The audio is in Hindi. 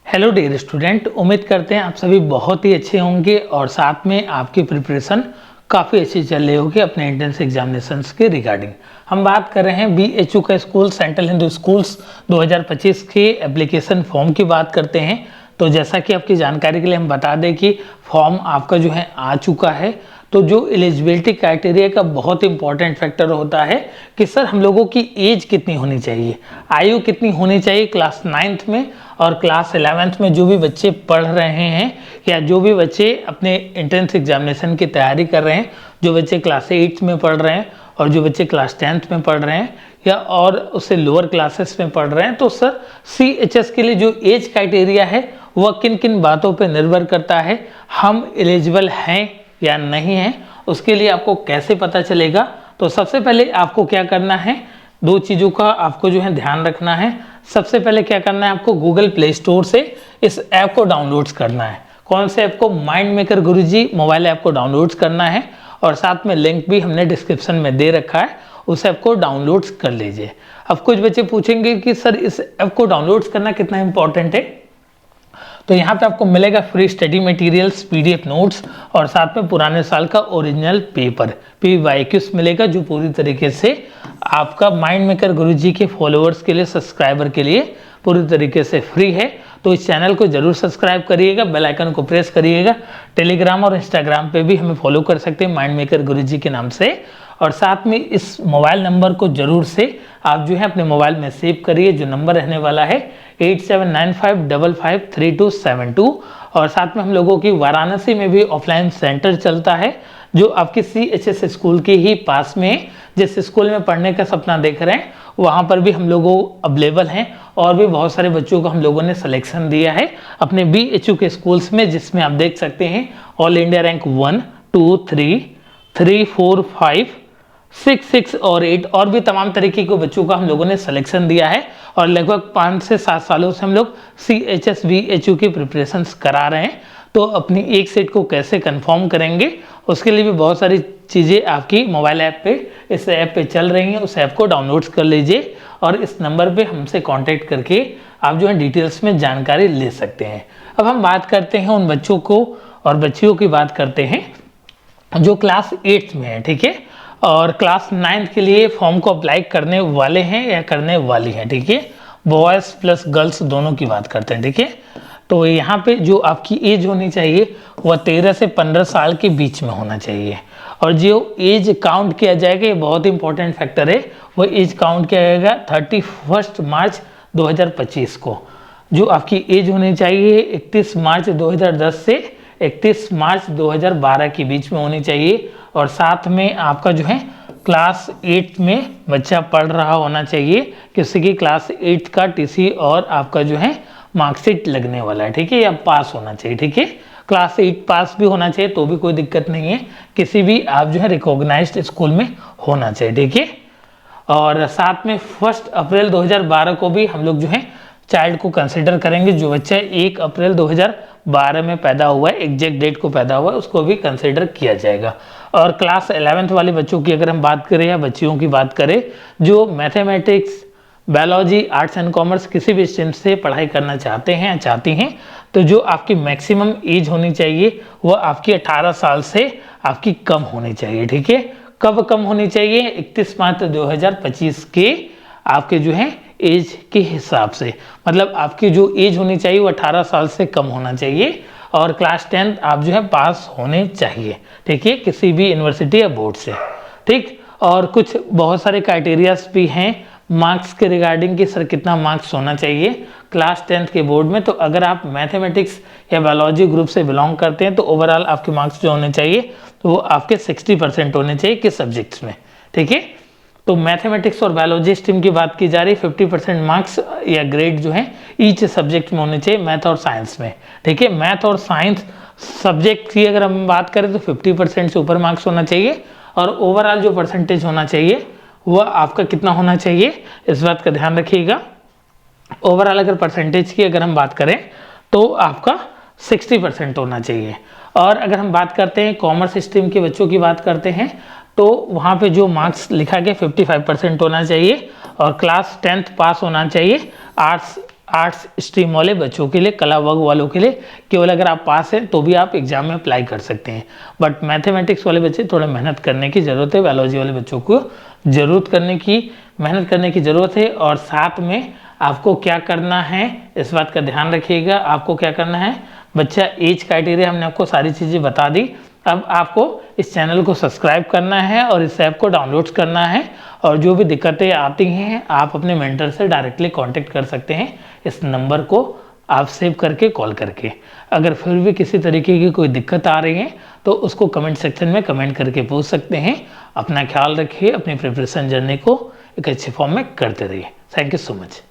हेलो डियर स्टूडेंट, उम्मीद करते हैं आप सभी बहुत ही अच्छे होंगे और साथ में आपकी प्रिपरेशन काफ़ी अच्छी चल रही होगी अपने एंट्रेंस एग्जामिनेशंस के रिगार्डिंग। हम बात कर रहे हैं BHU का स्कूल सेंट्रल हिंदू स्कूल्स 2025 के एप्लीकेशन फॉर्म की बात करते हैं। तो जैसा कि आपकी जानकारी के लिए हम बता दें कि फॉर्म आपका जो है आ चुका है। तो जो एलिजिबिलिटी क्राइटेरिया का बहुत इंपॉर्टेंट फैक्टर होता है कि सर हम लोगों की एज कितनी होनी चाहिए, आयु कितनी होनी चाहिए क्लास 9th में और क्लास 11th में जो भी बच्चे पढ़ रहे हैं या जो भी बच्चे अपने एंट्रेंस एग्जामिनेशन की तैयारी कर रहे हैं, जो बच्चे क्लास 8 में पढ़ रहे हैं और जो बच्चे क्लास 10th में पढ़ रहे हैं या और उससे लोअर क्लासेस में पढ़ रहे हैं। तो सर CHS के लिए जो एज क्राइटेरिया है वह किन किन बातों पर निर्भर करता है, हम एलिजिबल हैं या नहीं है, उसके लिए आपको कैसे पता चलेगा। तो सबसे पहले आपको क्या करना है, दो चीज़ों का आपको जो है ध्यान रखना है। सबसे पहले क्या करना है, आपको गूगल प्ले स्टोर से इस ऐप को डाउनलोड्स करना है। कौन से ऐप को? माइंड मेकर गुरुजी मोबाइल ऐप को डाउनलोड्स करना है और साथ में लिंक भी हमने डिस्क्रिप्शन में दे रखा है, उस ऐप को डाउनलोड्स कर लीजिए। अब कुछ बच्चे पूछेंगे कि सर इस ऐप को डाउनलोड्स करना कितना इंपॉर्टेंट है। तो यहाँ पे आपको मिलेगा free study materials, PDF notes और साथ में पुराने साल का ओरिजिनल पेपर PYQs मिलेगा, जो पूरी तरीके से आपका माइंड मेकर गुरुजी के फॉलोअर्स के लिए, सब्सक्राइबर के लिए पूरी तरीके से फ्री है। तो इस चैनल को जरूर सब्सक्राइब करिएगा, बेल आइकन को प्रेस करिएगा। टेलीग्राम और इंस्टाग्राम पे भी हमें फॉलो कर सकते हैं माइंड मेकर गुरुजी के नाम से। और साथ में इस मोबाइल नंबर को जरूर से आप जो है अपने मोबाइल में सेव करिए, जो नंबर रहने वाला है 8795553272। और साथ में हम लोगों की वाराणसी में भी ऑफलाइन सेंटर चलता है, जो आपकी CHS स्कूल के ही पास में, जिस स्कूल में पढ़ने का सपना देख रहे हैं वहाँ पर भी हम लोगों अवेलेबल हैं। और भी बहुत सारे बच्चों को हम लोगों ने सिलेक्शन दिया है अपने BHU के स्कूल्स में, जिसमें आप देख सकते हैं ऑल इंडिया रैंक 1, 2, 3, 3, 4, 5, 6, 6 और 8 और भी तमाम तरीके के बच्चों का हम लोगों ने सिलेक्शन दिया है। और लगभग 5 से 7 सालों से हम लोग CHS BHU की प्रिपरेशंस करा रहे हैं। तो अपनी एक सेट को कैसे कंफर्म करेंगे, उसके लिए भी बहुत सारी चीज़ें आपकी मोबाइल ऐप पे, इस ऐप पे चल रही हैं। उस ऐप को डाउनलोड्स कर लीजिए और इस नंबर पे हमसे कांटेक्ट करके आप जो है डिटेल्स में जानकारी ले सकते हैं। अब हम बात करते हैं उन बच्चों को और बच्चियों की बात करते हैं जो क्लास 8 में है, ठीक है, और क्लास 9th के लिए फॉर्म को अप्लाई करने वाले हैं या करने वाली हैं, ठीक है। बॉयज़ प्लस गर्ल्स दोनों की बात करते हैं, ठीक है। तो यहाँ पे जो आपकी एज होनी चाहिए वह 13 से 15 साल के बीच में होना चाहिए। और जो एज काउंट किया जाएगा, ये बहुत इंपॉर्टेंट फैक्टर है, वो एज काउंट किया जाएगा 31 मार्च 2025 को। जो आपकी एज होनी चाहिए 31 मार्च 2010 से 31 मार्च 2012 के बीच में होनी चाहिए। और साथ में आपका जो है क्लास 8 में बच्चा पढ़ रहा होना चाहिए, किसी की क्लास 8 का TC और आपका जो है मार्कशीट लगने वाला है, ठीक है, या पास होना चाहिए, ठीक है। क्लास 8 पास भी होना चाहिए तो भी कोई दिक्कत नहीं है, किसी भी आप जो है रिकॉग्नाइज्ड स्कूल में होना चाहिए, ठीक है। और साथ में 1 अप्रैल 2012 को भी हम लोग जो है चाइल्ड को कंसिडर करेंगे। जो बच्चा 1 अप्रैल 2012 में पैदा हुआ है, एग्जैक्ट डेट को पैदा हुआ है, उसको भी कंसिडर किया जाएगा। और क्लास 11th वाले बच्चों की अगर हम बात करें या बच्चियों की बात करें जो mathematics, biology, arts and commerce किसी भी स्ट्रीम से पढ़ाई करना चाहते हैं या चाहती हैं, तो जो आपकी मैक्सिमम एज होनी चाहिए वह आपकी 18 साल से आपकी कम होनी चाहिए, ठीक है। कब कम होनी चाहिए? 31 मार्च 2025 के आपके जो है एज के हिसाब से, मतलब आपकी जो एज होनी चाहिए वो 18 साल से कम होना चाहिए। और क्लास 10th आप जो है पास होने चाहिए, ठीक है, किसी भी यूनिवर्सिटी या बोर्ड से, ठीक। और कुछ बहुत सारे क्राइटेरियाज भी हैं मार्क्स के रिगार्डिंग कि सर कितना मार्क्स होना चाहिए क्लास 10th के बोर्ड में। तो अगर आप मैथमेटिक्स या बायोलॉजी ग्रुप से बिलोंग करते हैं तो ओवरऑल आपके मार्क्स जो होने चाहिए तो वो आपके 60% होने चाहिए किस सब्जेक्ट्स में, ठीक है। तो मैथमेटिक्स और बायोलॉजी स्ट्रीम की बात की जा रही है, 50% मार्क्स या ग्रेड जो है ईच सब्जेक्ट में होने चाहिए, मैथ और साइंस में, ठीक है। मैथ और साइंस सब्जेक्ट की अगर हम बात करें तो 50% से ऊपर मार्क्स होना चाहिए। और ओवरऑल जो परसेंटेज होना चाहिए वह आपका कितना होना चाहिए, इस बात का ध्यान रखिएगा। ओवरऑल अगर परसेंटेज की अगर हम बात करें तो आपका 60% होना चाहिए। और अगर हम बात करते हैं कॉमर्स स्ट्रीम के बच्चों की बात करते हैं तो वहाँ पे जो मार्क्स लिखा गया 55% होना चाहिए और क्लास 10th पास होना चाहिए। आर्ट्स आर्ट्स स्ट्रीम वाले बच्चों के लिए, कला वर्ग वालों के लिए केवल अगर आप पास हैं तो भी आप एग्जाम में अप्लाई कर सकते हैं। बट मैथमेटिक्स वाले बच्चे थोड़ा मेहनत करने की ज़रूरत है, बायोलॉजी वाले बच्चों को मेहनत करने की ज़रूरत है। और साथ में आपको क्या करना है इस बात का ध्यान रखिएगा। आपको क्या करना है, बच्चा एज क्राइटेरिया हमने आपको सारी चीज़ें बता दी। अब आपको इस चैनल को सब्सक्राइब करना है और इस ऐप को डाउनलोड करना है। और जो भी दिक्कतें आती हैं आप अपने मेंटर से डायरेक्टली कांटेक्ट कर सकते हैं, इस नंबर को आप सेव करके कॉल करके। अगर फिर भी किसी तरीके की कोई दिक्कत आ रही है तो उसको कमेंट सेक्शन में कमेंट करके पूछ सकते हैं। अपना ख्याल रखिए, अपनी प्रिपरेशन जर्नी को एक अच्छे फॉर्म में करते रहिए। Thank you so much.